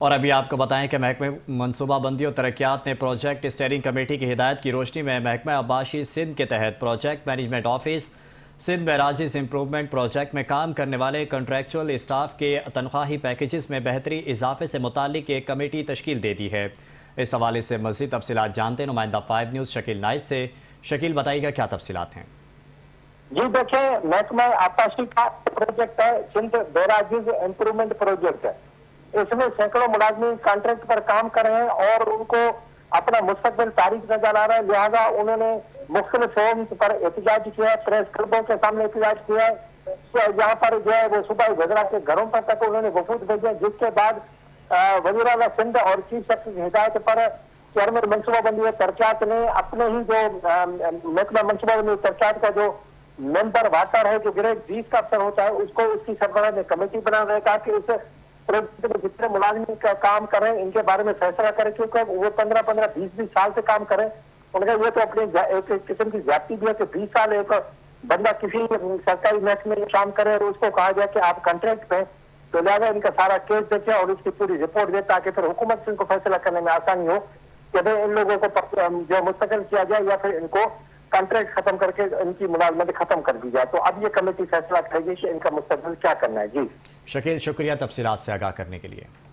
اور ابھی آپ کو بتائیں کہ محکمہ منصوبہ بندی اور ترقیات نے پروجیکٹ اسٹیئرنگ کمیٹی کی ہدایت کی روشنی میں محکمہ آباشی سندھ کے تحت project management office Sindh barrages improvement project میں کام کرنے والے کنٹریکچول اسٹاف کے تنخواہی پیکیجز میں بہتری اضافے سے متعلق ایک کمیٹی تشکیل دے دی ہے۔ اس حوالے سے مزید تفصیلات جانتے ہیں نمائندہ 5 نیوز شکیل نائٹ سے۔ شکیل بتائیے گا کیا تفصیلات ہیں؟ جی دیکھیں، محکمہ آباشی کا پروجیکٹ ہے سندھ معراجز امپرومنٹ پروجیکٹ ہے۔ اس میں سینکڑوں ملازمین کانٹریکٹ پر کام کر رہے ہیں اور ان کو اپنا مستقبل تاریخ نظر آ رہا ہے، لہٰذا انہوں نے مختلف فورمز پر احتجاج کیا ہے، پریس کلبوں کے سامنے احتجاج کیا ہے۔ یہاں پر جو ہے وہ صوبائی وزراء کے گھروں پر تک انہوں نے وفود بھیجے، جس کے بعد وزیر اعلیٰ سندھ اور چیف سیکرٹری کی ہدایت پر چیئرمین منصوبہ بندی و ترقیات نے اپنے ہی جو محکمہ منصوبہ بندی و ترقیات کا جو ممبر واٹر ہے، جو گریڈ 20 کا افسر ہوتا ہے، اس کو اس کی سربراہ نے کمیٹی بنا رہے، کہا کہ اس پروجیکٹ میں جتنے ملازمین کا کام کریں ان کے بارے میں فیصلہ کریں، کیونکہ وہ 15 20 سال سے کام کریں۔ ان کا یہ تو اپنی ایک قسم کی زیادتی بھی ہے کہ 20 سال ایک بندہ کسی سرکاری محکمے میں کام کرے اور اس کو کہا جائے کہ آپ کنٹریکٹ پہ، تو لہٰذا ان کا سارا کیس دیکھے اور اس کی پوری رپورٹ دے، تاکہ پھر حکومت سے ان کو فیصلہ کرنے میں آسانی ہو کہ بھائی ان لوگوں کو جو مستقل کیا جائے یا پھر ان کو کنٹریکٹ ختم کر کے ان کی ملازمت ختم کر دی جائے۔ تو اب یہ کمیٹی فیصلہ کرے گی کہ ان کا مستقبل کیا کرنا ہے۔ جی شکیل، شکریہ تفصیلات سے آگاہ کرنے کے لیے۔